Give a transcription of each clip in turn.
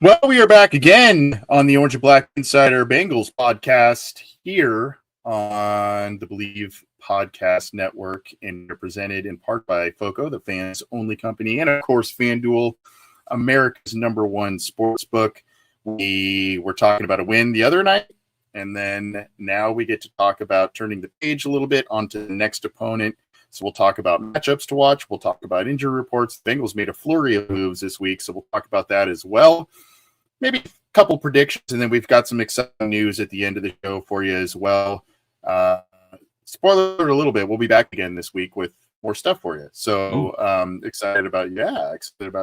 Well, we are back again on the Orange and Black Insider Bengals podcast here on the Believe Podcast Network, and they're presented in part by FOCO, the fans only company, and of course FanDuel, America's #1 sportsbook. We were talking about a win the other night, and then now we get to talk about turning the page a little bit onto the next opponent. So we'll talk about matchups to watch. We'll talk about injury reports. The Bengals made a flurry of moves this week, so we'll talk about that as well. Maybe a couple predictions, and then we've got some exciting news at the end of the show for you as well. Spoiler alert a little bit, we'll be back again this week with more stuff for you. So excited about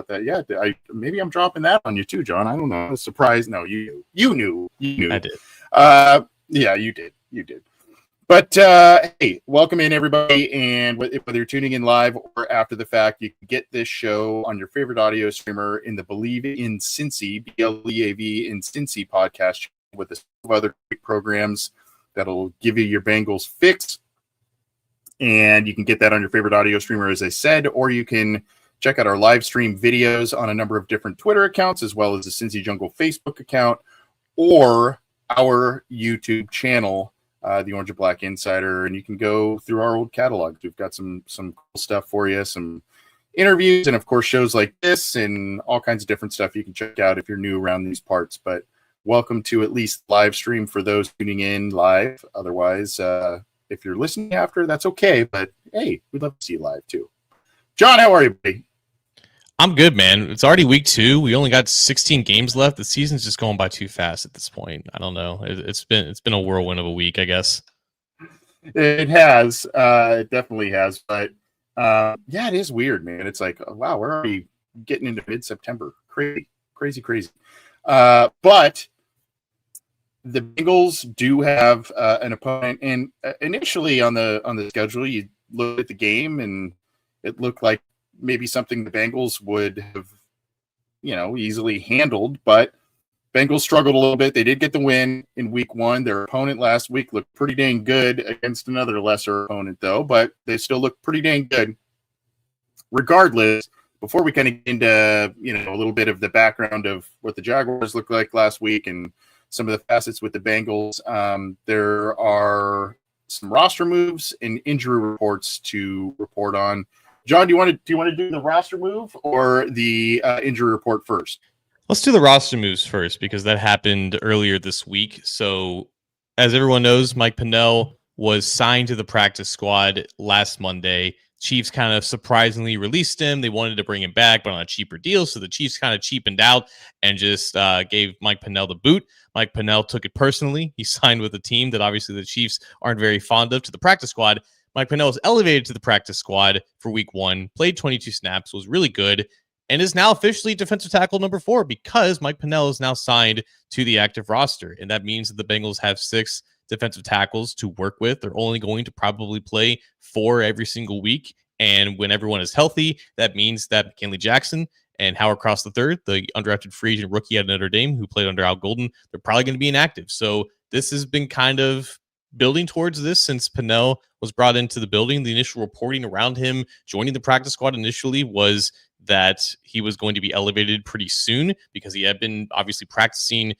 that. Yeah, maybe I'm dropping that on you too, John. I don't know. A surprise. No, you knew. I did. Yeah, you did. But hey, welcome in everybody, and whether you're tuning in live or after the fact, you can get this show on your favorite audio streamer in the Believe in Cincy, BLEAV in Cincy podcast with a lot of other great programs that'll give you your Bengals fix. And you can get that on your favorite audio streamer, as I said, or you can check out our live stream videos on a number of different Twitter accounts, as well as the Cincy Jungle Facebook account, or our YouTube channel, the Orange and Black Insider, and you can go through our old catalog. We've got some cool stuff for you, some interviews, and of course shows like this and all kinds of different stuff you can check out if you're new around these parts. But welcome to at least live stream for those tuning in live. Otherwise, if you're listening after, that's okay. But hey, we'd love to see you live too. John, how are you, buddy? I'm good, man. It's already week 2. We only got 16 games left. The season's just going by too fast at this point. I don't know. It's been a whirlwind of a week, I guess. It has. It definitely has. But yeah, it is weird, man. It's like, wow, we're already getting into mid-September. Crazy. But the Bengals do have an opponent, and initially on the schedule, you look at the game, and it looked like maybe something the Bengals would have, easily handled, but Bengals struggled a little bit. They did get the win in week 1. Their opponent last week looked pretty dang good against another lesser opponent, though, but they still look pretty dang good. Regardless, before we kind of get into, a little bit of the background of what the Jaguars looked like last week and some of the facets with the Bengals, there are some roster moves and injury reports to report on. John, do you want to do the roster move or the injury report first? Let's do the roster moves first, because that happened earlier this week. So, as everyone knows, Mike Pennell was signed to the practice squad last Monday. Chiefs kind of surprisingly released him. They wanted to bring him back, but on a cheaper deal. So the Chiefs kind of cheapened out and just gave Mike Pennell the boot. Mike Pennell took it personally. He signed with a team that obviously the Chiefs aren't very fond of, to the practice squad. Mike Pennell was elevated to the practice squad for week 1, played 22 snaps, was really good, and is now officially defensive tackle number 4, because Mike Pennell is now signed to the active roster. And that means that the Bengals have 6 defensive tackles to work with. They're only going to probably play 4 every single week. And when everyone is healthy, that means that McKinley Jackson and Howard Cross III, the undrafted free agent rookie at Notre Dame who played under Al Golden, they're probably going to be inactive. So this has been kind of building towards this since Pennell was brought into the building. The initial reporting around him joining the practice squad initially was that he was going to be elevated pretty soon, because he had been obviously practicing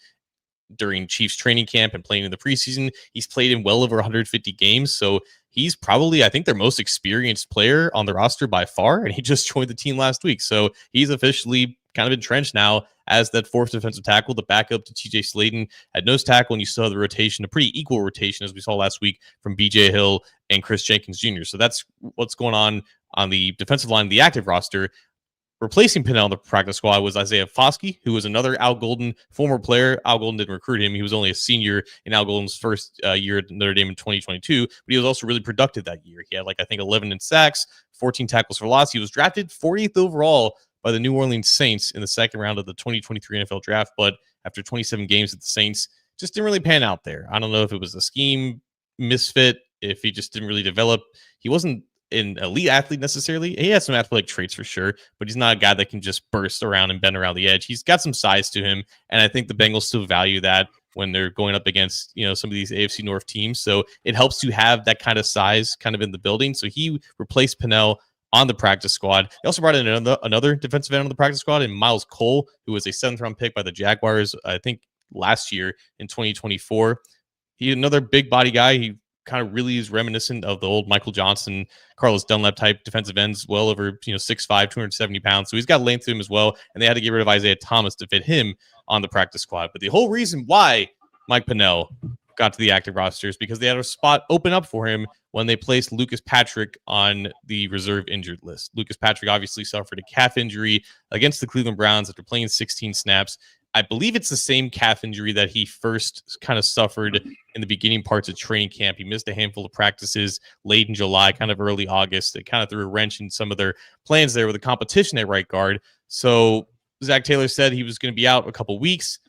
during Chiefs training camp and playing in the preseason. He's played in well over 150 games. So he's probably, I think, their most experienced player on the roster by far. And he just joined the team last week. So he's officially kind of entrenched now as that fourth defensive tackle, the backup to TJ Slaton at nose tackle, and you still have the rotation, a pretty equal rotation as we saw last week from BJ Hill and Chris Jenkins Jr. So that's what's going on the defensive line, the active roster. Replacing Pinnell on the practice squad was Isaiah Foskey, who was another Al Golden former player. Al Golden didn't recruit him. He was only a senior in Al Golden's first year at Notre Dame in 2022, but he was also really productive that year. He had, I think 11 in sacks, 14 tackles for loss. He was drafted 40th overall by the New Orleans Saints in the second round of the 2023 NFL draft, but after 27 games with the Saints, just didn't really pan out there. I don't know if it was a scheme misfit, if he just didn't really develop. He wasn't an elite athlete necessarily. He has some athletic traits for sure, but he's not a guy that can just burst around and bend around the edge. He's got some size to him, and I think the Bengals still value that when they're going up against, some of these AFC North teams. So it helps to have that kind of size kind of in the building. So he replaced Pinnell on the practice squad. They also brought in another defensive end on the practice squad, in Miles Cole, who was a 7th-round pick by the Jaguars, I think last year in 2024. He's another big body guy. He kind of really is reminiscent of the old Michael Johnson, Carlos Dunlap type defensive ends, well over 6'5", 270 pounds. So he's got length to him as well. And they had to get rid of Isaiah Thomas to fit him on the practice squad. But the whole reason why Mike Pinnell got to the active roster is because they had a spot open up for him when they placed Lucas Patrick on the reserve injured list. Lucas Patrick obviously suffered a calf injury against the Cleveland Browns after playing 16 snaps. I believe it's the same calf injury that he first kind of suffered in the beginning parts of training camp. He missed a handful of practices late in July, kind of early August. It kind of threw a wrench in some of their plans there with the competition at right guard. So Zach Taylor said he was going to be out a couple weeks.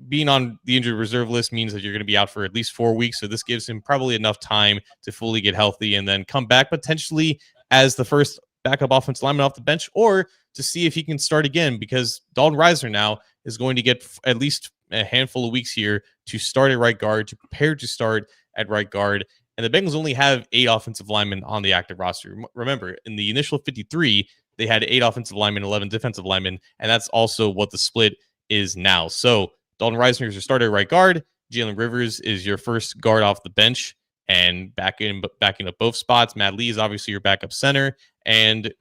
Being on the injured reserve list means that you're going to be out for at least 4 weeks. So this gives him probably enough time to fully get healthy and then come back potentially as the first backup offensive lineman off the bench, or to see if he can start again, because Dalton Risner now is going to get at least a handful of weeks here to start at right guard, to prepare to start at right guard. And the Bengals only have 8 offensive linemen on the active roster. Remember, in the initial 53, they had 8 offensive linemen, 11 defensive linemen, and that's also what the split is now. So Dalton Risner is your starter at right guard. Jalen Rivers is your first guard off the bench and backing up both spots. Matt Lee is obviously your backup center, and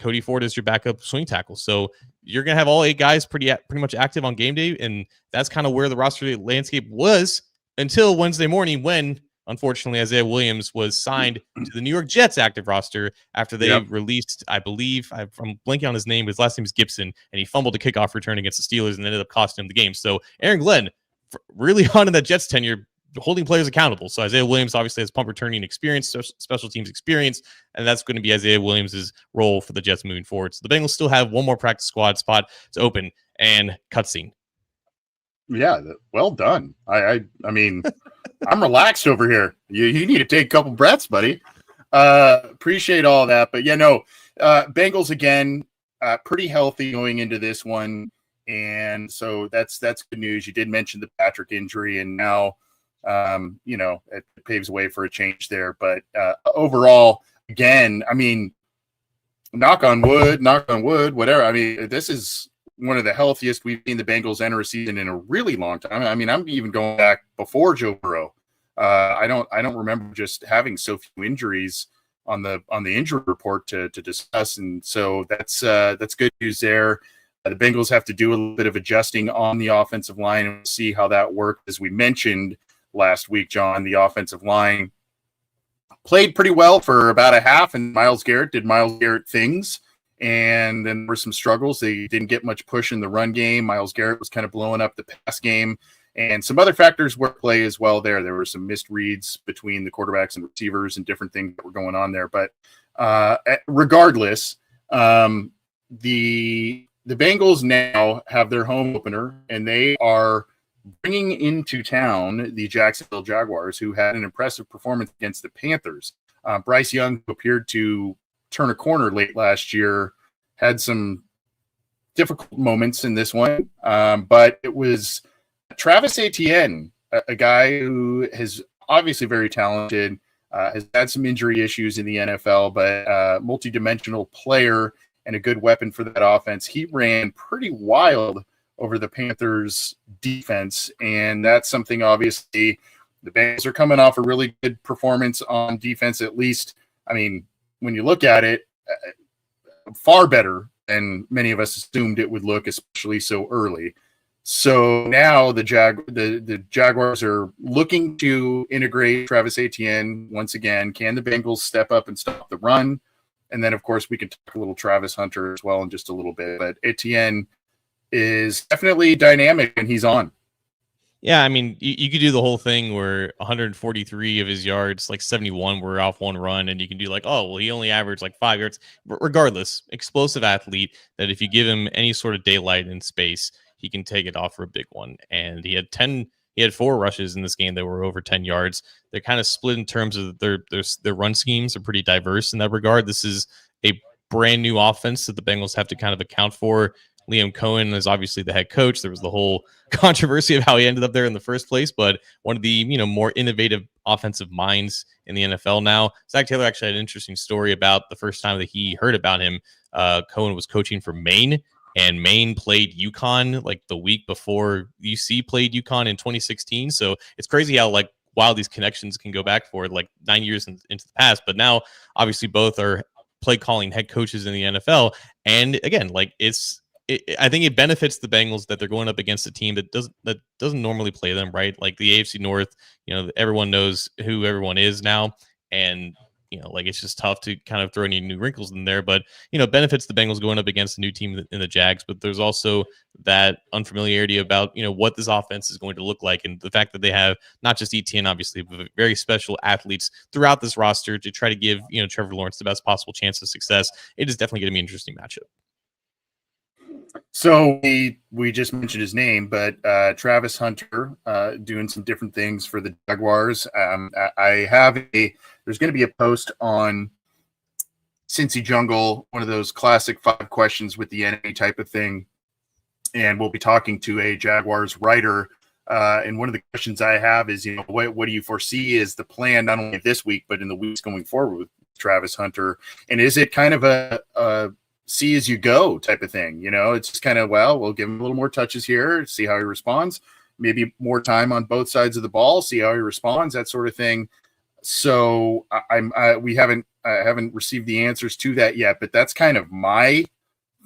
Cody Ford is your backup swing tackle. So you're going to have all 8 guys pretty much active on game day, and that's kind of where the roster landscape was until Wednesday morning when, unfortunately, Isaiah Williams was signed to the New York Jets active roster after they released, I believe, I'm blanking on his name, his last name is Gibson, and he fumbled a kickoff return against the Steelers and ended up costing him the game. So Aaron Glenn, really on in that Jets tenure, holding players accountable. So Isaiah Williams obviously has punt returning experience, special teams experience, and that's going to be Isaiah Williams' role for the Jets moving forward. So the Bengals still have one more practice squad spot to open, and cutscene. Yeah, well done. I mean, I'm relaxed over here. You need to take a couple breaths, buddy. Appreciate all that. But Bengals again, pretty healthy going into this one. And so that's good news. You did mention the Patrick injury, and now it paves the way for a change there. But overall, again, I mean, knock on wood, whatever. I mean, this is one of the healthiest we've seen the Bengals enter a season in a really long time. I mean, I'm even going back before Joe Burrow. I don't remember just having so few injuries on the injury report to discuss, and so that's good news there. The Bengals have to do a little bit of adjusting on the offensive line, and we'll see how that worked. As we mentioned last week, John, the offensive line played pretty well for about a half, and Myles Garrett did Myles Garrett things, and then there were some struggles. They didn't get much push in the run game. Myles Garrett was kind of blowing up the pass game, and some other factors were at play as well there. There were some missed reads between the quarterbacks and receivers and different things that were going on there. But regardless, the Bengals now have their home opener, and they are bringing into town the Jacksonville Jaguars, who had an impressive performance against the Panthers. Bryce Young, who appeared to turn a corner late last year, had some difficult moments in this one, but it was Travis Etienne, a guy who is obviously very talented, has had some injury issues in the NFL, but multi-dimensional player and a good weapon for that offense. He ran pretty wild over the Panthers defense, and that's something obviously the Bengals are coming off a really good performance on defense, at least. I mean, when you look at it, far better than many of us assumed it would look, especially so early. So now the Jaguars are looking to integrate Travis Etienne once again. Can the Bengals step up and stop the run? And then, of course, we can talk a little Travis Hunter as well in just a little bit. But Etienne is definitely dynamic, and he's on. Yeah, I mean, you could do the whole thing where 143 of his yards, like 71, were off one run, and you can do like, oh, well, he only averaged like 5 yards. Regardless, explosive athlete that if you give him any sort of daylight in space, he can take it off for a big one. And he had 4 rushes in this game that were over 10 yards. They're kind of split in terms of their run schemes are pretty diverse in that regard. This is a brand new offense that the Bengals have to kind of account for. Liam Cohen is obviously the head coach. There was the whole controversy of how he ended up there in the first place, but one of the more innovative offensive minds in the NFL now. Zach Taylor actually had an interesting story about the first time that he heard about him. Cohen was coaching for Maine, and Maine played UConn like the week before UC played UConn in 2016. So it's crazy how like wild these connections can go back for like 9 years into the past. But now obviously both are play calling head coaches in the NFL, and again, like I think it benefits the Bengals that they're going up against a team that doesn't normally play them, right? Like the AFC North, everyone knows who everyone is now, and like it's just tough to kind of throw any new wrinkles in there. But benefits the Bengals going up against a new team in the Jags. But there's also that unfamiliarity about what this offense is going to look like, and the fact that they have not just ETN obviously, but very special athletes throughout this roster to try to give Trevor Lawrence the best possible chance of success. It is definitely going to be an interesting matchup. So we just mentioned his name, but Travis Hunter doing some different things for the Jaguars. There's going to be a post on Cincy Jungle, one of those classic 5 questions with the enemy type of thing, and we'll be talking to a Jaguars writer. And one of the questions I have is, what do you foresee is the plan not only this week but in the weeks going forward with Travis Hunter, and is it kind of a see as you go type of thing? It's just kind of, we'll give him a little more touches here, see how he responds, maybe more time on both sides of the ball, see how he responds, that sort of thing. So I haven't received the answers to that yet, but that's kind of my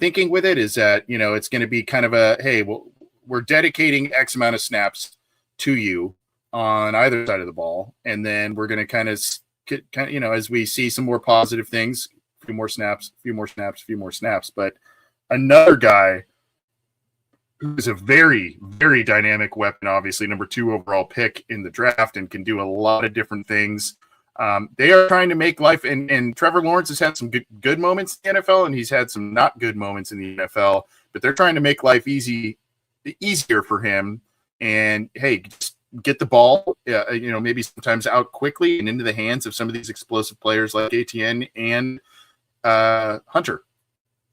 thinking with it, is that, it's going to be kind of a, hey, well, we're dedicating X amount of snaps to you on either side of the ball. And then we're going to kind of, as we see some more positive things, few more snaps. But another guy who's a very, very dynamic weapon, obviously number 2 overall pick in the draft, and can do a lot of different things. They are trying to make life, and Trevor Lawrence has had some good moments in the NFL, and he's had some not good moments in the NFL, but they're trying to make life easier for him. And hey, just get the ball, maybe sometimes out quickly and into the hands of some of these explosive players like Etienne and Hunter.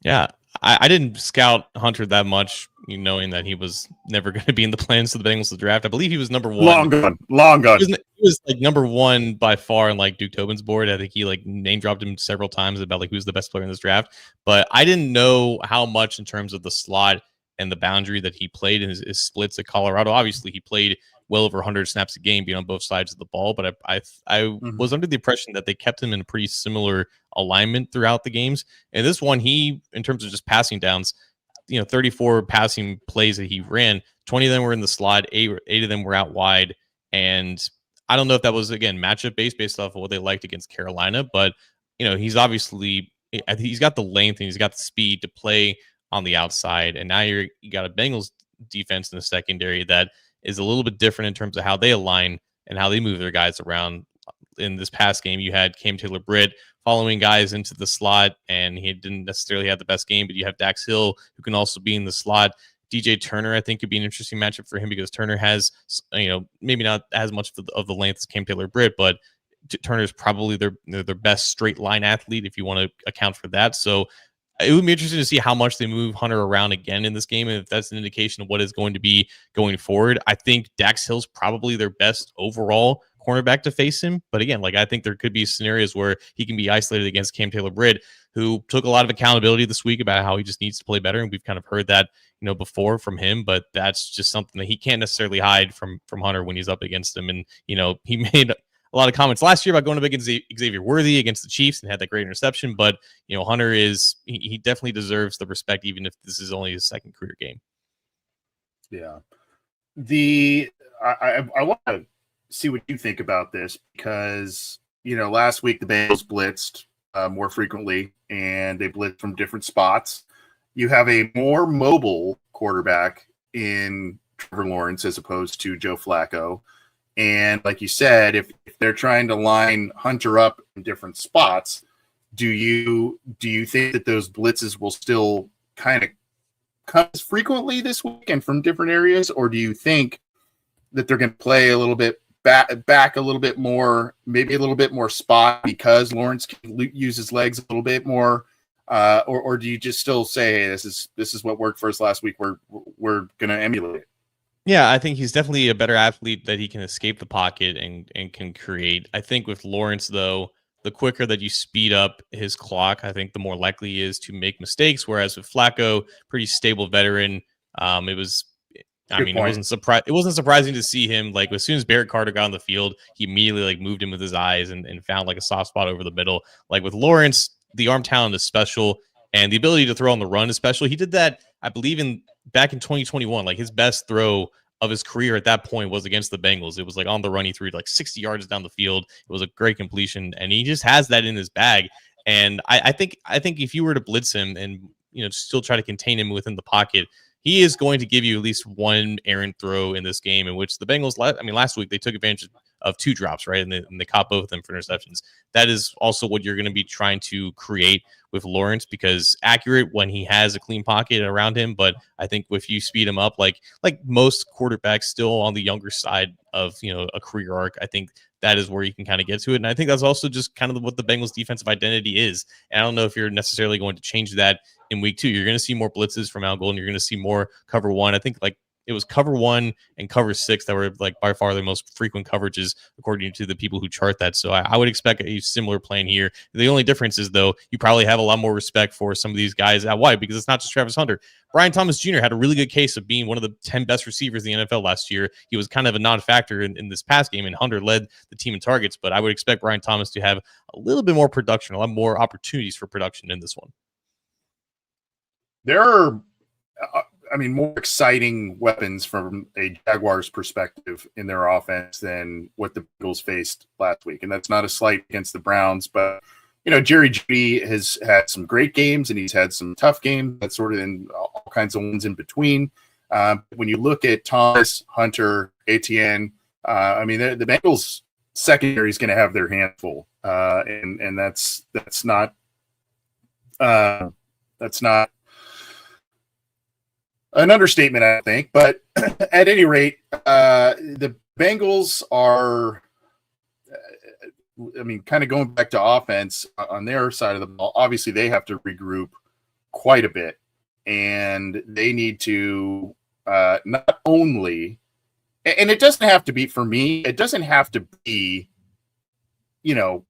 Yeah, I didn't scout Hunter that much, knowing that he was never going to be in the plans of the Bengals to draft. I believe he was number 1. Long gone. He was like number 1 by far in like Duke Tobin's board. I think he like name dropped him several times about like who's the best player in this draft. But I didn't know how much in terms of the slot and the boundary that he played in his splits at Colorado. Obviously, he played well over 100 snaps a game, being on both sides of the ball. But I was under the impression that they kept him in a pretty similar alignment throughout the games. And this one, he, in terms of just passing downs, 34 passing plays that he ran, 20 of them were in the slot, eight of them were out wide. And I don't know if that was, again, matchup based off of what they liked against Carolina. But, he's got the length and he's got the speed to play on the outside. And now you got a Bengals defense in the secondary that is a little bit different in terms of how they align and how they move their guys around. In this past game, you had Cam Taylor-Britt following guys into the slot, and he didn't necessarily have the best game, but you have Dax Hill, who can also be in the slot. DJ Turner, I think, could be an interesting matchup for him because Turner has, maybe not as much of the length as Cam Taylor-Britt, but Turner's probably their best straight line athlete if you want to account for that. So it would be interesting to see how much they move Hunter around again in this game, and if that's an indication of what is going to be going forward. I think Dax Hill's probably their best overall cornerback to face him. But again, like I think there could be scenarios where he can be isolated against Cam Taylor-Britt, who took a lot of accountability this week about how he just needs to play better. And we've kind of heard that, before from him, but that's just something that he can't necessarily hide from Hunter when he's up against him. And, he made a lot of comments last year about going up against Xavier Worthy against the Chiefs and had that great interception. But, Hunter he definitely deserves the respect, even if this is only his second career game. Yeah. I want to see what you think about this because, last week the Bengals blitzed more frequently and they blitzed from different spots. You have a more mobile quarterback in Trevor Lawrence as opposed to Joe Flacco. And like you said, if they're trying to line Hunter up in different spots, do you think that those blitzes will still kind of come frequently this week and from different areas, or do you think that they're going to play a little bit back a little bit more, maybe a little bit more spot because Lawrence can use his legs a little bit more, or do you just still say, hey, this is what worked for us last week? We're going to emulate it. Yeah, I think he's definitely a better athlete that he can escape the pocket and can create. I think with Lawrence, though, the quicker that you speed up his clock, I think the more likely he is to make mistakes. Whereas with Flacco, pretty stable veteran, it wasn't surprising to see him, like, as soon as Barrett Carter got on the field, he immediately moved him with his eyes and found a soft spot over the middle. Like with Lawrence, the arm talent is special and the ability to throw on the run is special. He did that, I believe, back in 2021. Like his best throw of his career at that point was against the Bengals. It was on the run. He threw 60 yards down the field. It was a great completion, and he just has that in his bag. And I think if you were to blitz him and still try to contain him within the pocket, he is going to give you at least one errant throw in this game, in which the Bengals, last week they took advantage of 2 drops, right? And they caught both of them for interceptions. That is also what you're going to be trying to create with Lawrence, because accurate when he has a clean pocket around him. But I think if you speed him up, like most quarterbacks still on the younger side of, a career arc, I think that is where you can kind of get to it. And I think that's also just kind of what the Bengals defensive identity is. And I don't know if you're necessarily going to change that in week 2. You're going to see more blitzes from Al Golden. You're going to see more cover 1. I think it was cover 1 and cover 6 that were by far the most frequent coverages according to the people who chart that. So I would expect a similar plan here. The only difference is, though, you probably have a lot more respect for some of these guys at wide, because it's not just Travis Hunter. Brian Thomas Jr. had a really good case of being one of the 10 best receivers in the NFL last year. He was kind of a non-factor in this past game, and Hunter led the team in targets. But I would expect Brian Thomas to have a little bit more production, a lot more opportunities for production in this one. There are, more exciting weapons from a Jaguars perspective in their offense than what the Bengals faced last week. And that's not a slight against the Browns, but, Jerry Jeudy has had some great games and he's had some tough games. That's sort of in all kinds of ones in between. When you look at Thomas, Hunter, Etienne, the Bengals secondary is going to have their hands full. And that's not an understatement, I think. But at any rate, the Bengals are, kind of going back to offense on their side of the ball. Obviously, they have to regroup quite a bit, and they need to not only, and it doesn't have to be, for me, it doesn't have to be, Joe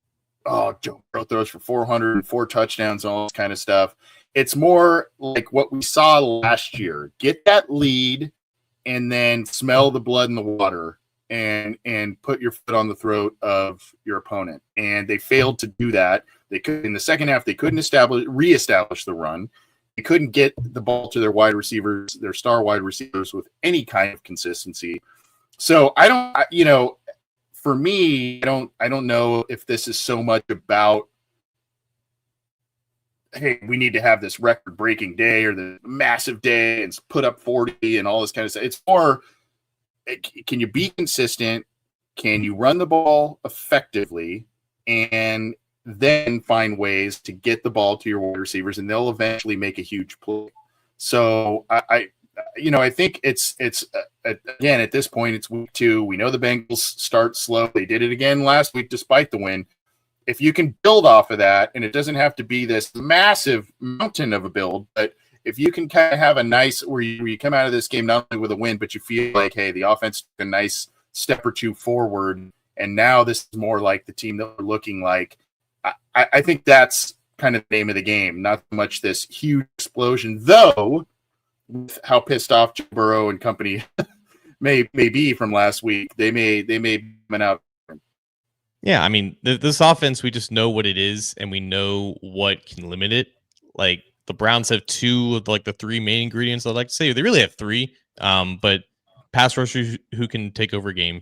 Burrow throws for 404 touchdowns and all this kind of stuff. It's more like what we saw last year. Get that lead and then smell the blood in the water and put your foot on the throat of your opponent. And they failed to do that. They could, in the second half, they couldn't reestablish the run. They couldn't get the ball to their wide receivers, their star wide receivers, with any kind of consistency. So for me, I don't know if this is so much about, hey, we need to have this record-breaking day or the massive day and put up 40 and all this kind of stuff. It's more, can you be consistent? Can you run the ball effectively? And then find ways to get the ball to your wide receivers, and they'll eventually make a huge play. So I think it's again, at this point, it's week 2. We know the Bengals start slow. They did it again last week despite the win. If you can build off of that, and it doesn't have to be this massive mountain of a build, but if you can kind of have a nice, where you come out of this game not only with a win, but you feel like, hey, the offense took a nice step or two forward, and now this is more like the team that we're looking like. I think that's kind of the name of the game, not so much this huge explosion, though, with how pissed off Joe Burrow and company may be from last week. They may come out. Yeah, I mean, this offense, we just know what it is, and we know what can limit it. Like the Browns have two of like the three main ingredients. I'd like to say they really have three, but pass rushers who can take over a game,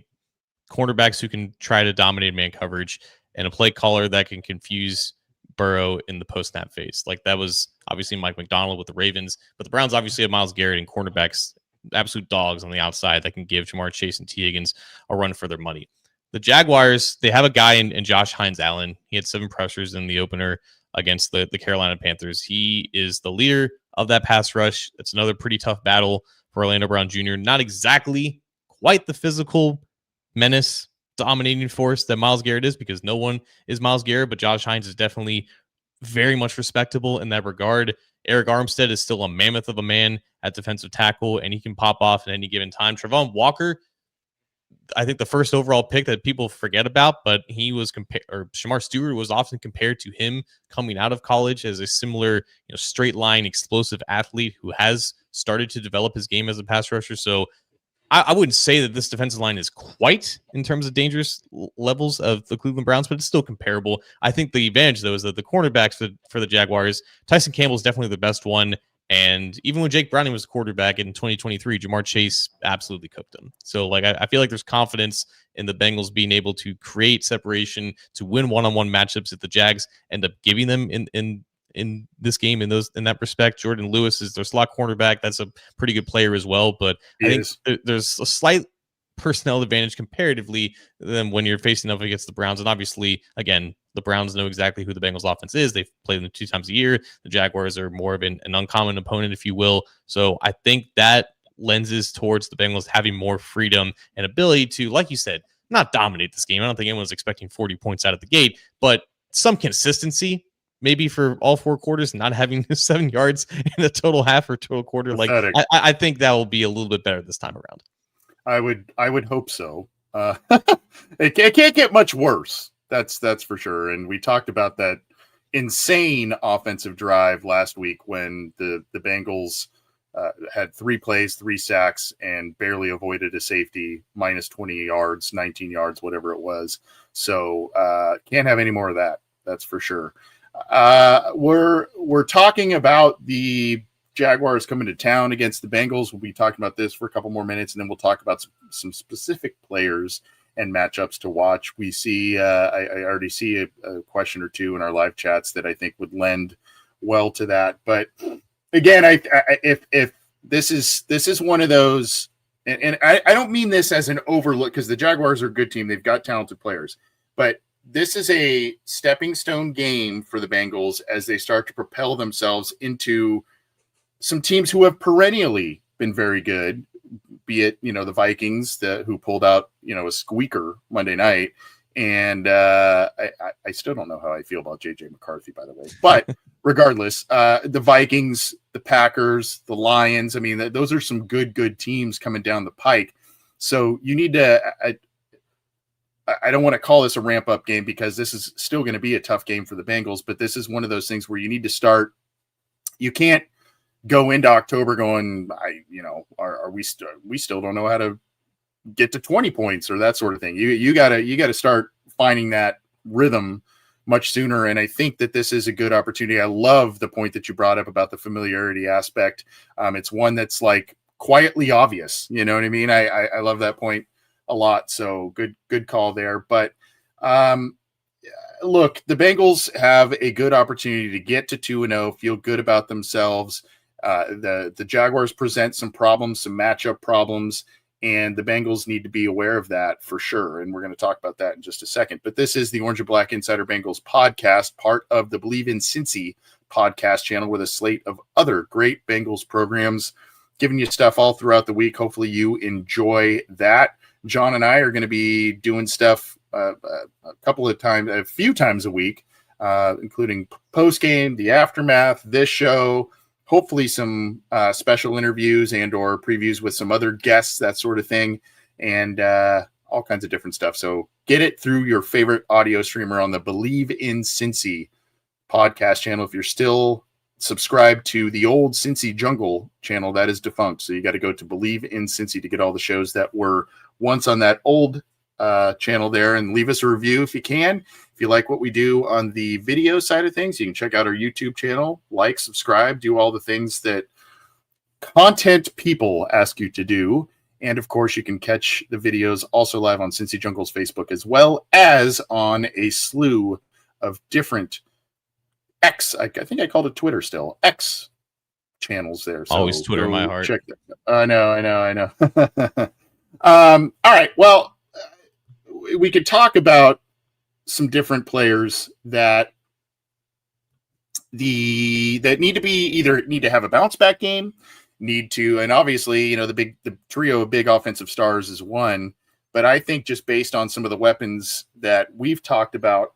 cornerbacks who can try to dominate man coverage, and a play caller that can confuse Burrow in the post snap phase. Like that was obviously Mike McDonald with the Ravens, but the Browns obviously have Myles Garrett and cornerbacks, absolute dogs on the outside that can give Jamar Chase and T. Higgins a run for their money. The Jaguars, they have a guy in Josh Hines-Allen. He had 7 pressures in the opener against the Carolina Panthers. He is the leader of that pass rush. It's another pretty tough battle for Orlando Brown Jr. Not exactly quite the physical menace, dominating force that Myles Garrett is, because no one is Myles Garrett, but Josh Hines is definitely very much respectable in that regard. Eric Armstead is still a mammoth of a man at defensive tackle, and he can pop off at any given time. Travon Walker, I think the first overall pick that people forget about, but he was Shamar Stewart was often compared to him coming out of college as a similar, straight line explosive athlete who has started to develop his game as a pass rusher. So I wouldn't say that this defensive line is quite in terms of dangerous levels of the Cleveland Browns, but it's still comparable. I think the advantage, though, is that the cornerbacks for the Jaguars, Tyson Campbell is definitely the best one. And even when Jake Browning was the quarterback in 2023, Jamar Chase absolutely cooked him. So, I feel like there's confidence in the Bengals being able to create separation, to win one-on-one matchups that the Jags end up giving them in this game in that respect. Jordan Lewis is their slot cornerback. That's a pretty good player as well. But I think there's a slight personnel advantage comparatively than when you're facing up against the Browns. And obviously, again, the Browns know exactly who the Bengals offense is. They've played them 2 times a year. The Jaguars are more of an uncommon opponent, if you will. So I think that lenses towards the Bengals having more freedom and ability to, like you said, not dominate this game. I don't think anyone's expecting 40 points out of the gate, but some consistency, maybe for all 4 quarters, not having 7 yards in a total half or total quarter. Pathetic. I think that will be a little bit better this time around. I would hope so. It can't get much worse. That's for sure. And we talked about that insane offensive drive last week when the Bengals had 3 plays, 3 sacks, and barely avoided a safety, minus 20 yards, 19 yards, whatever it was. So can't have any more of that. That's for sure. We're talking about the Jaguars coming to town against the Bengals. We'll be talking about this for a couple more minutes, and then we'll talk about some specific players and matchups to watch. We see, I already see a question or two in our live chats that I think would lend well to that. But again, if this is one of those, and I don't mean this as an overlook, because the Jaguars are a good team. They've got talented players, but this is a stepping stone game for the Bengals as they start to propel themselves into some teams who have perennially been very good, be it, the Vikings who pulled out, a squeaker Monday night. And I still don't know how I feel about JJ McCarthy, by the way, but regardless, the Vikings, the Packers, the Lions, I mean, those are some good teams coming down the pike. So you need to, I don't want to call this a ramp up game because this is still going to be a tough game for the Bengals, but this is one of those things where you need to start. You can't go into October going, we still don't know how to get to 20 points or that sort of thing. You gotta start finding that rhythm much sooner. And I think that this is a good opportunity. I love the point that you brought up about the familiarity aspect. It's one that's like quietly obvious. You know what I mean? I love that point a lot. So good call there. But look, the Bengals have a good opportunity to get to 2-0, feel good about themselves. The Jaguars present some problems, some matchup problems, and the Bengals need to be aware of that for sure. And we're going to talk about that in just a second. But this is the Orange and Black Insider Bengals podcast, part of the Believe in Cincy podcast channel with a slate of other great Bengals programs, giving you stuff all throughout the week. Hopefully you enjoy that. John and I are going to be doing stuff a few times a week, including post-game, the aftermath, this show, hopefully some special interviews and or previews with some other guests, that sort of thing, and all kinds of different stuff. So get it through your favorite audio streamer on the Believe in Cincy podcast channel. If you're still subscribed to the old Cincy Jungle channel, that is defunct. So you got to go to Believe in Cincy to get all the shows that were once on that old channel there and leave us a review if you can. If you like what we do on the video side of things, you can check out our YouTube channel, like, subscribe, do all the things that content people ask you to do. And of course, you can catch the videos also live on Cincy Jungle's Facebook, as well as on a slew of different X, I think I called it Twitter still, X channels there. So always Twitter in my heart. Check that. I know. All right. Well, we could talk about some different players that need to have a bounce back game, and obviously, the trio of big offensive stars is one, but I think just based on some of the weapons that we've talked about,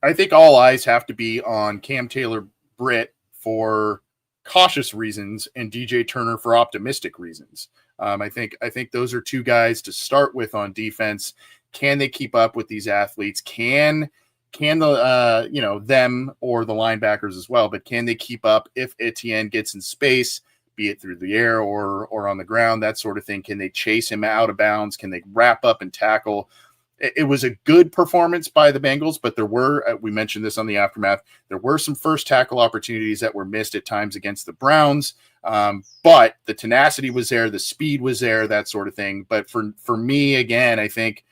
I think all eyes have to be on Cam Taylor-Britt for cautious reasons and DJ Turner for optimistic reasons. I think those are two guys to start with on defense. Can they keep up with these athletes? Can the them or the linebackers as well, but can they keep up if Etienne gets in space, be it through the air or on the ground, that sort of thing? Can they chase him out of bounds? Can they wrap up and tackle? It was a good performance by the Bengals, but there were, we mentioned this on the aftermath, there were some first tackle opportunities that were missed at times against the Browns. But the tenacity was there, the speed was there, that sort of thing. But for me, again, I think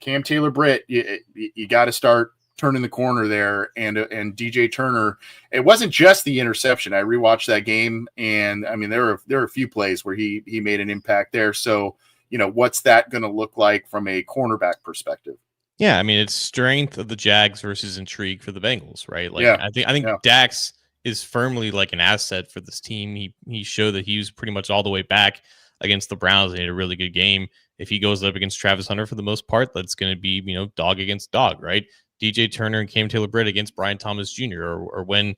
Cam Taylor-Britt, you got to start turning the corner there, and DJ Turner. It wasn't just the interception. I rewatched that game, and I mean there are a few plays where he made an impact there. So what's that going to look like from a cornerback perspective? Yeah, I mean it's strength of the Jags versus intrigue for the Bengals, right? Like I think Dax is firmly like an asset for this team. He showed that he was pretty much all the way back against the Browns and he had a really good game. If he goes up against Travis Hunter for the most part, that's going to be dog against dog, right? DJ Turner and Cam Taylor-Britt against Brian Thomas Jr. or when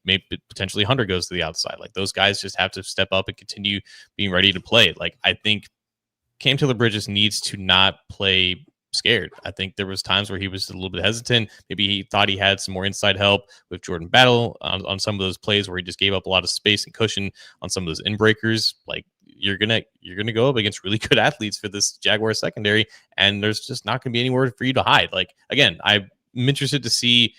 maybe potentially Hunter goes to the outside. Like those guys just have to step up and continue being ready to play. Like I think Cam Taylor-Britt just needs to not play scared. I think there was times where he was a little bit hesitant. Maybe he thought he had some more inside help with Jordan Battle on some of those plays where he just gave up a lot of space and cushion on some of those in breakers. Like you're gonna go up against really good athletes for this Jaguar secondary, and there's just not gonna be anywhere for you to hide. Like again, I'm interested to see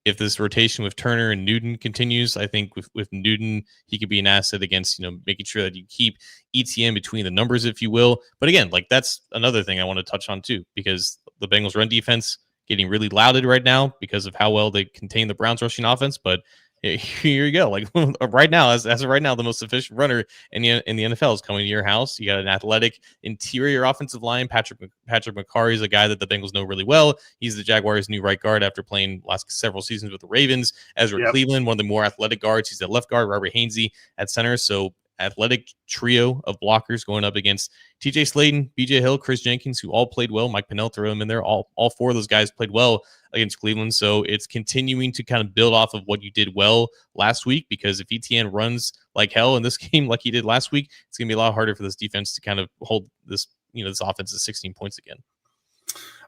if this rotation with Turner and Newton continues. I think with Newton, he could be an asset against, making sure that you keep ETN between the numbers, if you will. But again, like that's another thing I want to touch on too, because the Bengals run defense getting really lauded right now because of how well they contain the Browns rushing offense. But here you go. Like right now, as of right now, the most efficient runner in the NFL is coming to your house. You got an athletic interior offensive line. Patrick McCarry is a guy that the Bengals know really well. He's the Jaguars' new right guard after playing last several seasons with the Ravens. Ezra Cleveland, one of the more athletic guards. He's at left guard. Robert Hainsey at center. So athletic trio of blockers going up against TJ Slaton, BJ Hill, Chris Jenkins, who all played well. Mike Pennell threw him in there. All four of those guys played well against Cleveland. So it's continuing to kind of build off of what you did well last week, because if ETN runs like hell in this game like he did last week, it's going to be a lot harder for this defense to kind of hold this, this offense to 16 points again.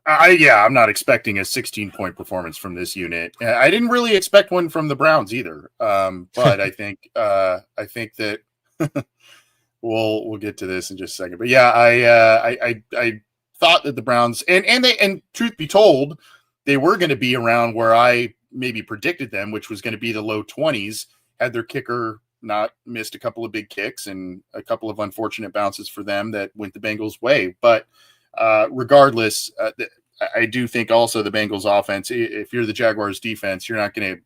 I'm not expecting a 16-point performance from this unit. I didn't really expect one from the Browns either. But I think that we'll get to this in just a second. But yeah, I thought that the Browns and truth be told, they were going to be around where I maybe predicted them, which was going to be the low 20s, had their kicker not missed a couple of big kicks and a couple of unfortunate bounces for them that went the Bengals' way. But regardless, I do think also the Bengals offense, if you're the Jaguars defense, you're not going to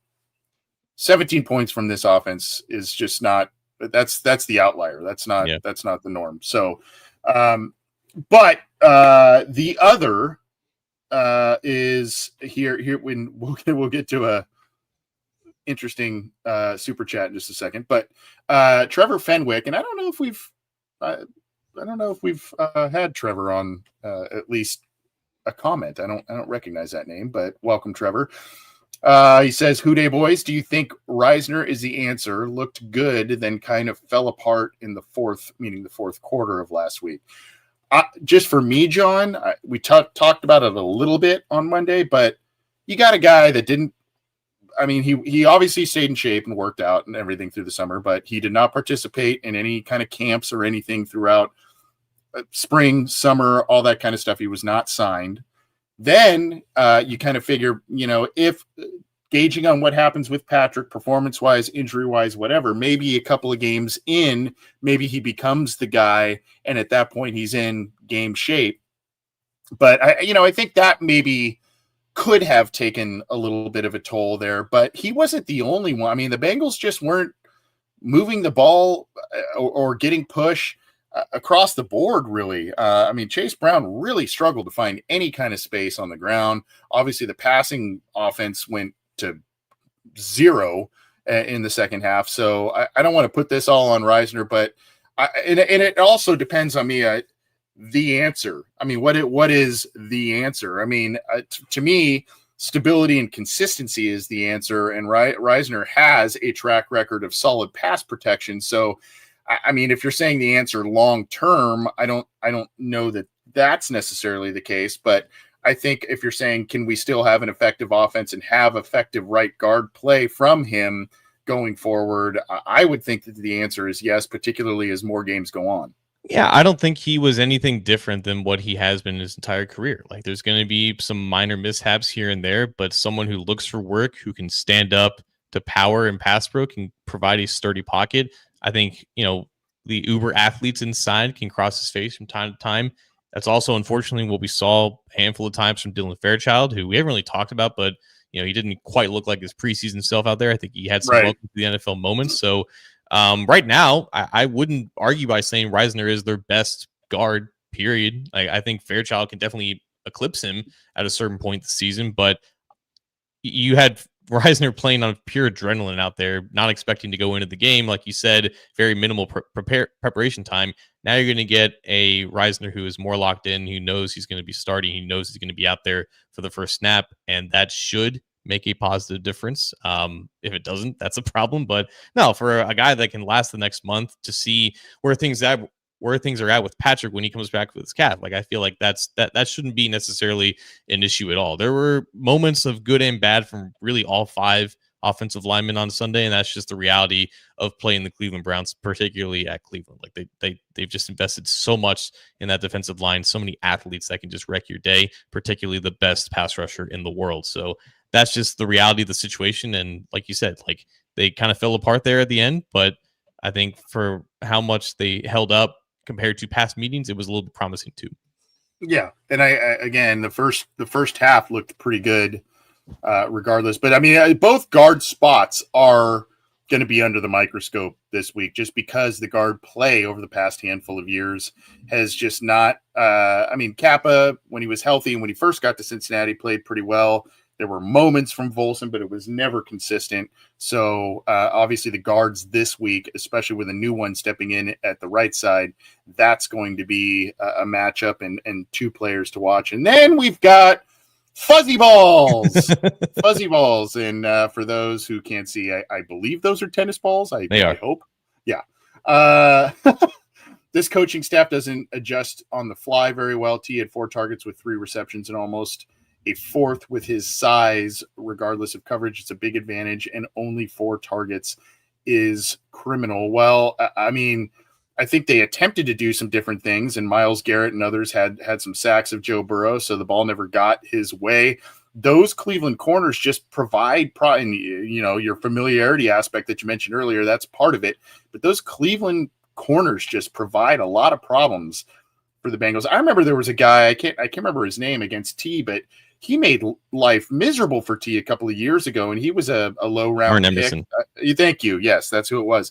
17 points from this offense is just not, that's the outlier. That's not the norm. So, but the other is here when we'll get to a interesting super chat in just a second, but Trevor Fenwick, and I don't know if we've had Trevor on at least a comment. I don't recognize that name, but welcome, Trevor. He says, "Houday boys, do you think Reisner is the answer? Looked good, then kind of fell apart in the fourth quarter of last week." Just for me, John, we talked about it a little bit on Monday, but you got a guy that didn't. I mean, he obviously stayed in shape and worked out and everything through the summer, but he did not participate in any kind of camps or anything throughout spring, summer, all that kind of stuff. He was not signed. Then you kind of figure, if gauging on what happens with Patrick performance-wise, injury-wise, whatever, maybe a couple of games in, maybe he becomes the guy, and at that point he's in game shape. But I think that maybe could have taken a little bit of a toll there, but he wasn't the only one. I mean, the Bengals just weren't moving the ball or getting push across the board, really. Chase Brown really struggled to find any kind of space on the ground. Obviously, the passing offense went to zero in the second half. So I don't want to put this all on Reisner, but and it also depends on me. The answer. What is the answer? To me, stability and consistency is the answer. And Reisner has a track record of solid pass protection. So, if you're saying the answer long term, I don't know that that's necessarily the case. But I think if you're saying, can we still have an effective offense and have effective right guard play from him going forward, I would think that the answer is yes, particularly as more games go on. Yeah, I don't think he was anything different than what he has been his entire career. Like, there's going to be some minor mishaps here and there, but someone who looks for work, who can stand up to power and pass pro, can provide a sturdy pocket. I think, the uber athletes inside can cross his face from time to time. That's also, unfortunately, what we saw a handful of times from Dylan Fairchild, who we haven't really talked about, but he didn't quite look like his preseason self out there. I think he had some welcome to the NFL moments. So right now, I wouldn't argue by saying Reisner is their best guard, period. I think Fairchild can definitely eclipse him at a certain point this season, but you had Reisner playing on pure adrenaline out there, not expecting to go into the game. Like you said, very minimal preparation time. Now you're going to get a Reisner who is more locked in, who knows he's going to be starting. He knows he's going to be out there for the first snap, and that should make a positive difference. If it doesn't, that's a problem. But no, for a guy that can last the next month to see where things are at with Patrick when he comes back with his calf, like, I feel like that shouldn't be necessarily an issue at all. There were moments of good and bad from really all five offensive linemen on Sunday, and that's just the reality of playing the Cleveland Browns, particularly at Cleveland. Like, they've just invested so much in that defensive line, so many athletes that can just wreck your day, particularly the best pass rusher in the world. So that's just the reality of the situation. And like you said, like, they kind of fell apart there at the end, but I think for how much they held up compared to past meetings, it was a little bit promising too. Yeah. And again, the first half looked pretty good regardless, but both guard spots are going to be under the microscope this week, just because the guard play over the past handful of years has just not, Kappa, when he was healthy and when he first got to Cincinnati, played pretty well. There were moments from Volson, but it was never consistent. So obviously the guards this week, especially with a new one stepping in at the right side, that's going to be a matchup and two players to watch. And then we've got fuzzy balls. Fuzzy balls. And for those who can't see, I believe those are tennis balls. I hope. Yeah. This coaching staff doesn't adjust on the fly very well. T had 4 targets with 3 receptions and almost a fourth with his size, regardless of coverage. It's a big advantage, and only 4 targets is criminal. Well, I think they attempted to do some different things, and Myles Garrett and others had some sacks of Joe Burrow, so the ball never got his way. Those Cleveland corners just provide, your familiarity aspect that you mentioned earlier, that's part of it. But those Cleveland corners just provide a lot of problems for the Bengals. I remember there was a guy, I can't remember his name, against T, but he made life miserable for T a couple of years ago, and he was a low round pick. Thank you. Yes, that's who it was.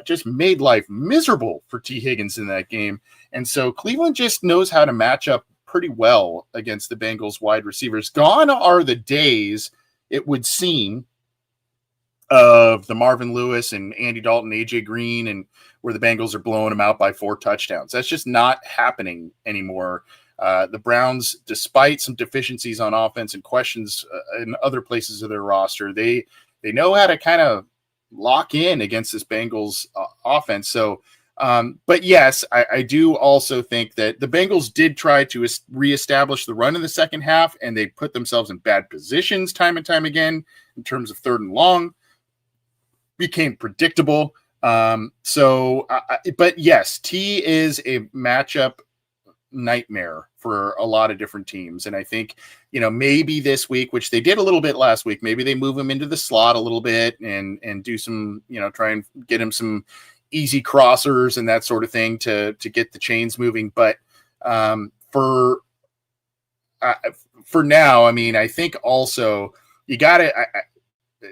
Just made life miserable for T Higgins in that game. And so Cleveland just knows how to match up pretty well against the Bengals wide receivers. Gone are the days, it would seem, of the Marvin Lewis and Andy Dalton, AJ Green, and where the Bengals are blowing them out by 4 touchdowns. That's just not happening anymore. The Browns, despite some deficiencies on offense and questions in other places of their roster, they know how to kind of lock in against this Bengals offense. So, but yes, I do also think that the Bengals did try to reestablish the run in the second half, and they put themselves in bad positions time and time again in terms of 3rd and long. Became predictable. But yes, T is a matchup nightmare for a lot of different teams. And I think, maybe this week, which they did a little bit last week, maybe they move him into the slot a little bit and do some, try and get him some easy crossers and that sort of thing to get the chains moving. But for now, I mean, I think also you got to,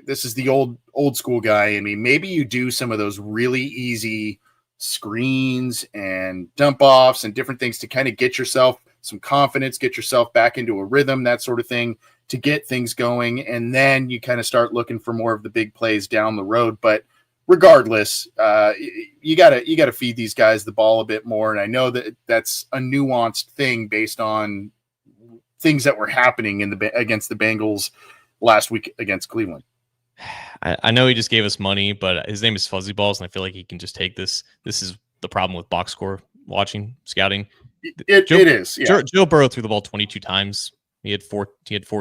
this is the old school guy. I mean, maybe you do some of those really easy screens and dump offs and different things to kind of get yourself some confidence, get yourself back into a rhythm, that sort of thing, to get things going. And then you kind of start looking for more of the big plays down the road. But regardless, you gotta feed these guys the ball a bit more. And I know that that's a nuanced thing based on things that were happening against the Bengals last week against Cleveland. I know he just gave us money, but his name is Fuzzy Balls, and I feel like he can just take this. This is the problem with box score scouting. It is. Yeah. Joe Burrow threw the ball 22 times. He had four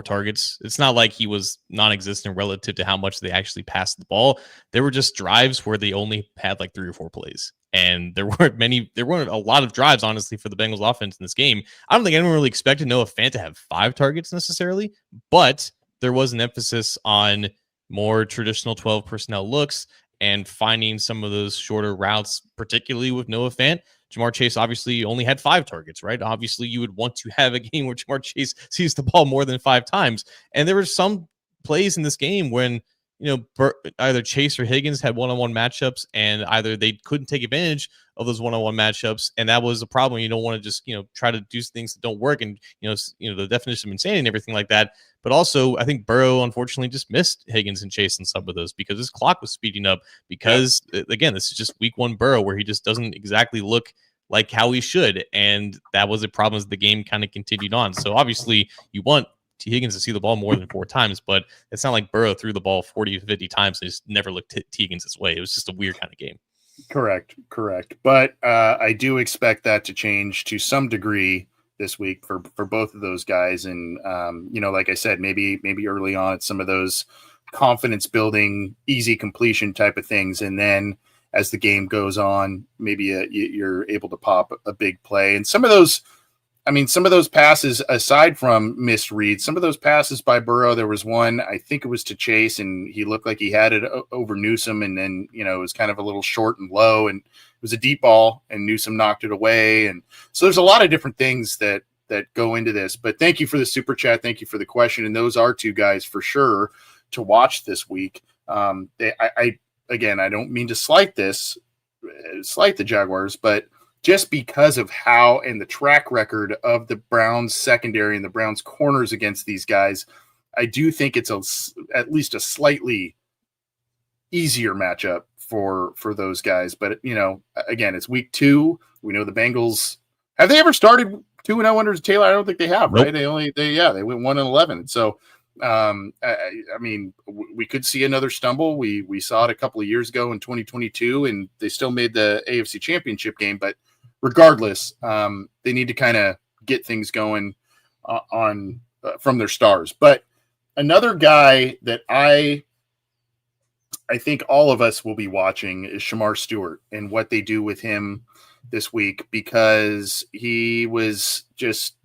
targets. It's not like he was non-existent relative to how much they actually passed the ball. There were just drives where they only had like 3 or 4 plays. And there weren't a lot of drives, honestly, for the Bengals offense in this game. I don't think anyone really expected Noah Fant to have 5 targets necessarily, but there was an emphasis on more traditional 12 personnel looks and finding some of those shorter routes, particularly with Noah Fant. Jamar Chase obviously only had 5 targets, right? Obviously, you would want to have a game where Jamar Chase sees the ball more than 5 times. And there were some plays in this game when, either Chase or Higgins had one-on-one matchups, and either they couldn't take advantage of those one-on-one matchups, and that was a problem. You don't want to just, try to do things that don't work, and the definition of insanity and everything like that. But also, I think Burrow unfortunately just missed Higgins and Chase in some of those because his clock was speeding up. Because again, this is just week 1 Burrow where he just doesn't exactly look like how he should, and that was a problem as the game kind of continued on. So obviously, you want T. Higgins to see the ball more than 4 times, but it's not like Burrow threw the ball 40 to 50 times and just never looked T. Higgins' way. It was just a weird kind of game. Correct. But I do expect that to change to some degree this week for both of those guys. And, like I said, maybe early on it's some of those confidence building, easy completion type of things. And then as the game goes on, maybe you're able to pop a big play. And some of those passes, aside from missed reads, some of those passes by Burrow, there was one, I think it was to Chase, and he looked like he had it over Newsome, and then, it was kind of a little short and low, and it was a deep ball, and Newsome knocked it away. And so there's a lot of different things that go into this. But thank you for the super chat. Thank you for the question. And those are 2 guys for sure to watch this week. I don't mean to slight the Jaguars, but just because of how and the track record of the Browns secondary and the Browns corners against these guys, I do think it's at least a slightly easier matchup for those guys. But, again, it's week 2. We know the Bengals. Have they ever started 2-0 under Taylor? I don't think they have, Nope. Right? They went 1-11. So, we could see another stumble. We saw it a couple of years ago in 2022, and they still made the AFC Championship game. But regardless, they need to kind of get things going from their stars. But another guy that I think all of us will be watching is Shamar Stewart and what they do with him this week, because he was just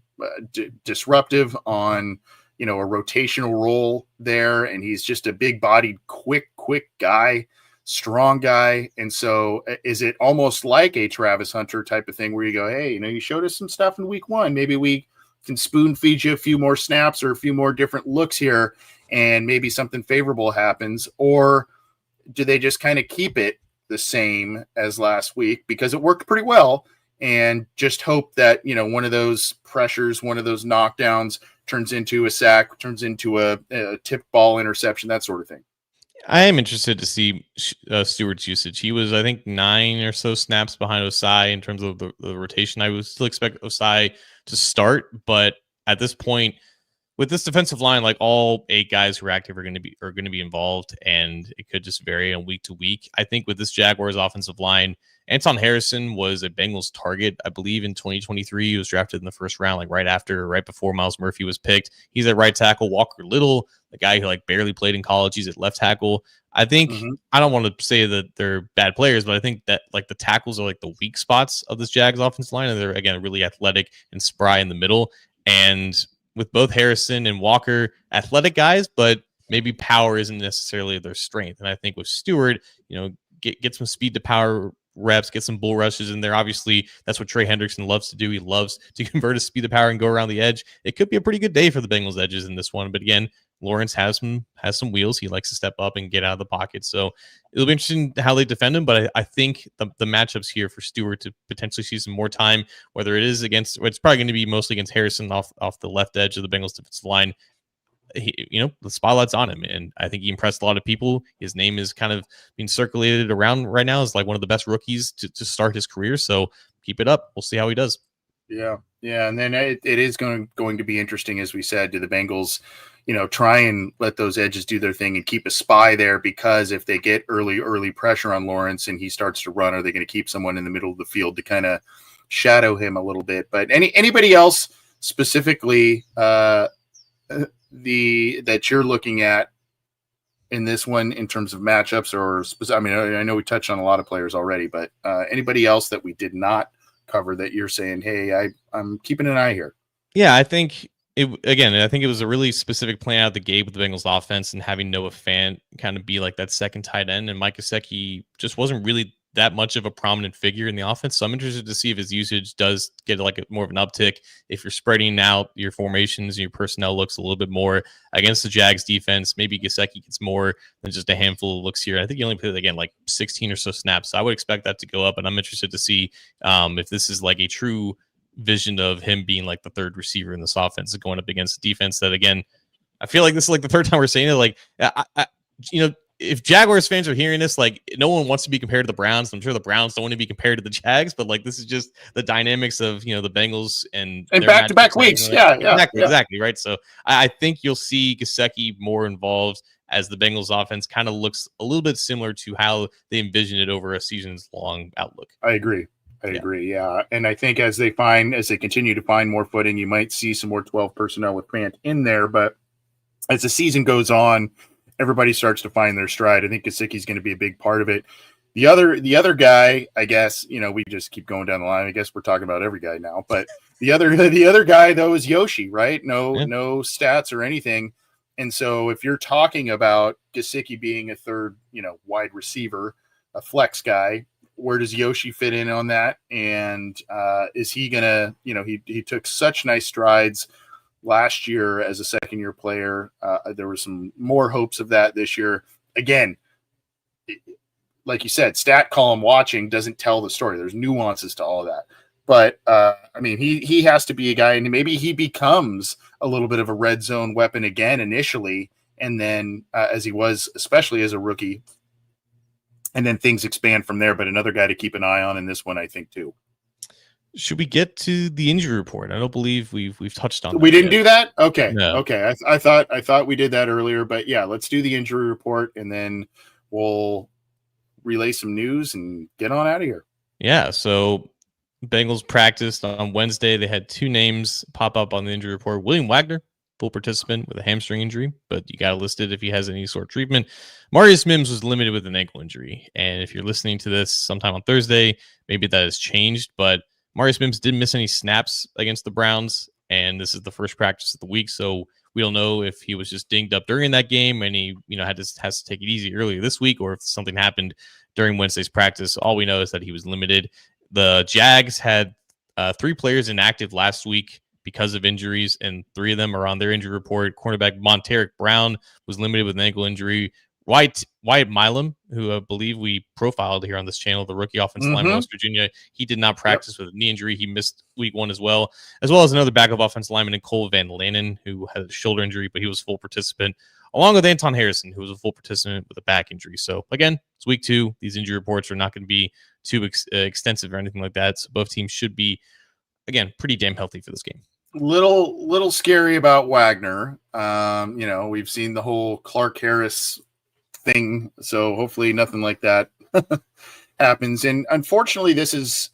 disruptive on a rotational role there, and he's just a big-bodied, quick guy, strong guy. And so is it almost like a Travis Hunter type of thing where you go, hey, you showed us some stuff in week 1, maybe we can spoon feed you a few more snaps or a few more different looks here, and maybe something favorable happens? Or do they just kind of keep it the same as last week because it worked pretty well, and just hope that, one of those pressures, one of those knockdowns turns into a sack, turns into a tip ball interception, that sort of thing? I am interested to see Stewart's usage. He was, I think, 9 or so snaps behind Osai in terms of the rotation. I would still expect Osai to start, but at this point, with this defensive line, like all 8 guys who are active are going to be involved, and it could just vary on week to week. I think with this Jaguars offensive line Anton Harrison was a Bengals target, I believe, in 2023. He was drafted in the first round, like right before Miles Murphy was picked. He's at right tackle. Walker Little, the guy who like barely played in college, he's at left tackle. I think I don't want to say that they're bad players, but I think that like the tackles are like the weak spots of this Jags offensive line, and they're again really athletic and spry in the middle. And with both Harrison and Walker, athletic guys, but maybe power isn't necessarily their strength. And I think with Stewart, get some speed to power reps, get some bull rushes in there. Obviously, that's what Trey Hendrickson loves to do. He loves to convert his speed to power and go around the edge. It could be a pretty good day for the Bengals edges in this one. But again, Lawrence has some wheels. He likes to step up and get out of the pocket. So it'll be interesting how they defend him. But I think the matchups here for Stewart to potentially see some more time, whether it is against, it's probably going to be mostly against Harrison off the left edge of the Bengals defensive line. The spotlight's on him, and I think he impressed a lot of people. His name is kind of being circulated around right now as like one of the best rookies to start his career. So keep it up. We'll see how he does. Yeah. And then it is going to be interesting, as we said, do the Bengals, try and let those edges do their thing and keep a spy there, because if they get early pressure on Lawrence and he starts to run, are they going to keep someone in the middle of the field to kind of shadow him a little bit? But anybody else specifically that you're looking at in this one in terms of matchups, or I know we touched on a lot of players already, but anybody else that we did not cover that you're saying, hey, I'm keeping an eye here? Yeah, I think it was a really specific plan out of the gate with the Bengals offense, and having Noah Fant kind of be like that second tight end, and Mike Gesicki just wasn't really that much of a prominent figure in the offense. So I'm interested to see if his usage does get like more of an uptick. If you're spreading out your formations and your personnel looks a little bit more against the Jags defense, maybe Gesicki gets more than just a handful of looks here. I think he only played again like 16 or so snaps. So I would expect that to go up, and I'm interested to see if this is like a true vision of him being like the third receiver in this offense, going up against a defense that, again, I feel like this is like the third time we're saying it. Like, if Jaguars fans are hearing this, like, no one wants to be compared to the Browns. I'm sure the Browns don't want to be compared to the Jags, but like, this is just the dynamics of, the Bengals and back-to-back weeks. Exactly. Right. So I think you'll see Gesicki more involved as the Bengals offense kind of looks a little bit similar to how they envision it over a season's long outlook. I agree. Yeah. And I think as they continue to find more footing, you might see some more 12 personnel with Fant in there, but as the season goes on, everybody starts to find their stride. I think Gesicki's going to be a big part of it. The other guy, I guess, we just keep going down the line. I guess we're talking about every guy now, but the other guy though is Yoshi, right? No stats or anything. And so if you're talking about Gesicki being a third, wide receiver, a flex guy, where does Yoshi fit in on that? And is he gonna, he took such nice strides last year as a second-year player. There were some more hopes of that this year. Again, like you said, stat column watching doesn't tell the story. There's nuances to all of that. But, he has to be a guy, and maybe he becomes a little bit of a red zone weapon again initially, and then as he was, especially as a rookie, and then things expand from there. But another guy to keep an eye on in this one, I think, too. Should we get to the injury report? I don't believe we've touched on. We didn't do that. Okay. No. Okay. I thought we did that earlier, but yeah, let's do the injury report, and then we'll relay some news and get on out of here. Yeah. So Bengals practiced on Wednesday. They had two names pop up on the injury report: William Wagner, full participant with a hamstring injury, but you got to list it if he has any sort of treatment. Marius Mims was limited with an ankle injury. And if you're listening to this sometime on Thursday, maybe that has changed, but Marius Mims didn't miss any snaps against the Browns, and this is the first practice of the week, so we don't know if he was just dinged up during that game and he, has to take it easy earlier this week, or if something happened during Wednesday's practice. All we know is that he was limited. The Jags had 3 players inactive last week because of injuries, and 3 of them are on their injury report. Cornerback Monteric Brown was limited with an ankle injury. Wyatt Milam, who I believe we profiled here on this channel, the rookie offensive lineman, West Virginia, he did not practice with a knee injury. He missed week 1 as well as another backup offensive lineman, Cole Van Lanen, who had a shoulder injury, but he was a full participant, along with Anton Harrison, who was a full participant with a back injury. So again, it's week 2. These injury reports are not going to be too extensive or anything like that. So both teams should be, again, pretty damn healthy for this game. Little scary about Wagner. We've seen the whole Clark Harris thing, so hopefully nothing like that happens. And unfortunately, this is,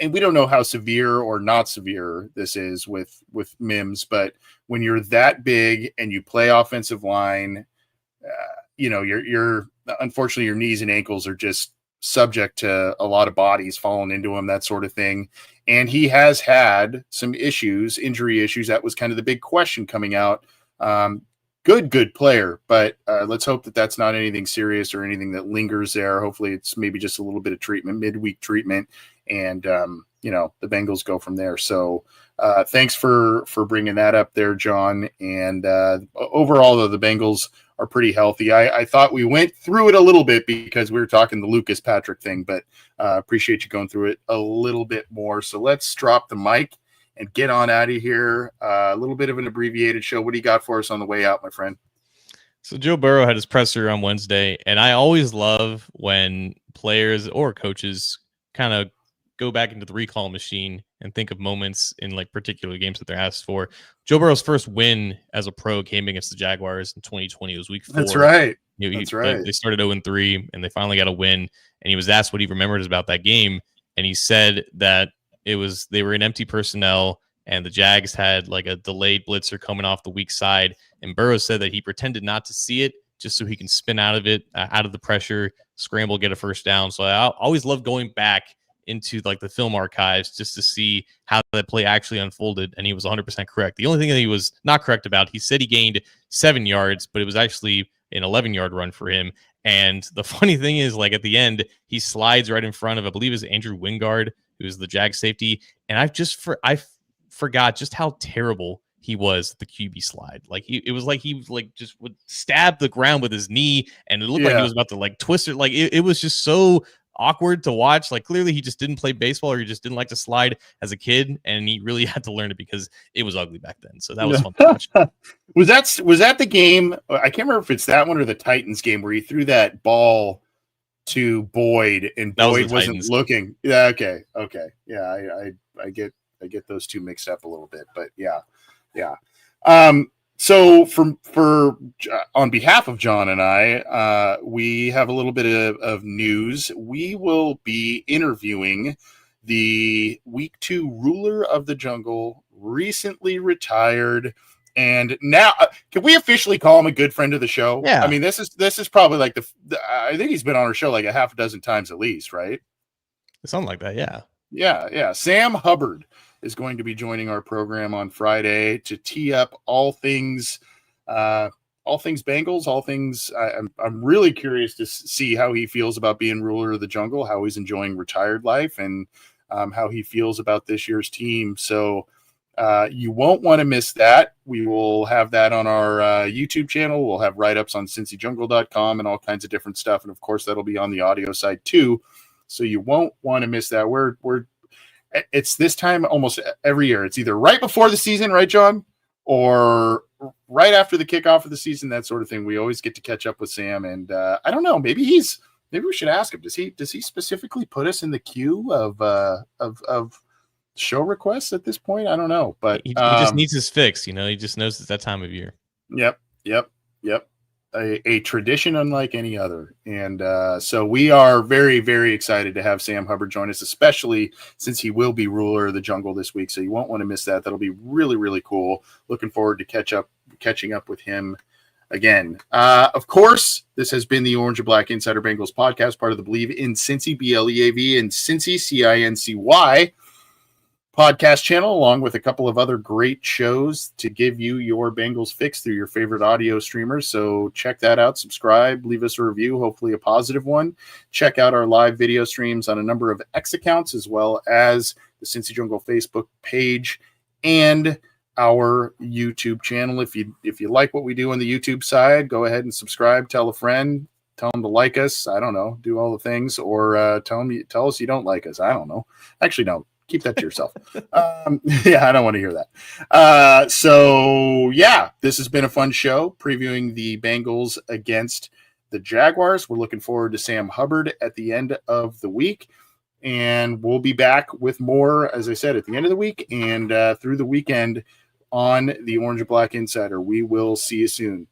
and we don't know how severe or not severe this is with Mims, but when you're that big and you play offensive line, you're unfortunately your knees and ankles are just subject to a lot of bodies falling into him, that sort of thing. And he has had some injury issues. That was kind of the big question coming out. Good player, but let's hope that that's not anything serious or anything that lingers there. Hopefully it's maybe just a little bit of treatment, midweek treatment, and the Bengals go from there. So thanks for bringing that up there, John. And overall, though, the Bengals are pretty healthy. I thought we went through it a little bit because we were talking the Lucas Patrick thing, but appreciate you going through it a little bit more. So let's drop the mic and get on out of here. A little bit of an abbreviated show. What do you got for us on the way out, my friend? So Joe Burrow had his presser on Wednesday, and I always love when players or coaches kind of go back into the recall machine and think of moments in like particular games that they're asked for. Joe Burrow's first win as a pro came against the Jaguars in 2020. It was week 4. That's right. That's right. They started 0-3, and they finally got a win. And he was asked what he remembered about that game, and he said that they were in empty personnel, and the Jags had like a delayed blitzer coming off the weak side. And Burrow said that he pretended not to see it just so he can spin out of it, out of the pressure, scramble, get a first down. So I always love going back into like the film archives just to see how that play actually unfolded. And he was 100% correct. The only thing that he was not correct about, he said he gained 7 yards, but it was actually an 11-yard run for him. And the funny thing is, like at the end, he slides right in front of, I believe, is Andrew Wingard, who's the Jag safety. And I forgot just how terrible he was the QB slide. Like it was like he like just would stab the ground with his knee, and it looked like he was about to like twist it. Like it was just so awkward to watch. Like clearly he just didn't play baseball, or he just didn't like to slide as a kid, and he really had to learn it because it was ugly back then. So that was fun to watch. Was that the game? I can't remember if it's that one or the Titans game where he threw that ball to Boyd and Boyd wasn't looking. Yeah. Okay. Yeah. I get those two mixed up a little bit, but yeah. So for on behalf of John and I, we have a little bit of news. We will be interviewing the Week 2 ruler of the jungle, recently retired, and now can we officially call him a good friend of the show? Yeah. I mean, this is probably like I think he's been on our show like a half a dozen times at least, right? Something like that. Yeah. Yeah. Sam Hubbard is going to be joining our program on Friday to tee up all things Bengals, all things. I'm really curious to see how he feels about being ruler of the jungle, how he's enjoying retired life, and how he feels about this year's team. So you won't want to miss that. We will have that on our YouTube channel. We'll have write-ups on cincyjungle.com and all kinds of different stuff. And of course, that'll be on the audio side too. So you won't want to miss that. It's this time almost every year. It's either right before the season, right, John, or right after the kickoff of the season, that sort of thing. We always get to catch up with Sam, and I don't know. Maybe we should ask him. Does he specifically put us in the queue of show requests at this point? I don't know, but he just needs his fix. He just knows it's that time of year. Yep. A tradition unlike any other. And so we are very, very excited to have Sam Hubbard join us, especially since he will be ruler of the jungle this week. So you won't want to miss that. That'll be really, really cool. Looking forward to catching up with him again. Of course, this has been the Orange and Black Insider Bengals podcast, part of the Believe in Cincy, BLEAV, and Cincy, CINCY podcast channel, along with a couple of other great shows to give you your Bengals fix through your favorite audio streamers. So check that out, subscribe, leave us a review, hopefully a positive one. Check out our live video streams on a number of X accounts, as well as the Cincy Jungle Facebook page and our YouTube channel. If you like what we do on the YouTube side, go ahead and subscribe, tell a friend, tell them to like us. I don't know, do all the things, or tell us you don't like us. I don't know. Actually, no. Keep that to yourself. Yeah, I don't want to hear that. So, yeah, this has been a fun show previewing the Bengals against the Jaguars. We're looking forward to Sam Hubbard at the end of the week. And we'll be back with more, as I said, at the end of the week and through the weekend on the Orange and Black Insider. We will see you soon.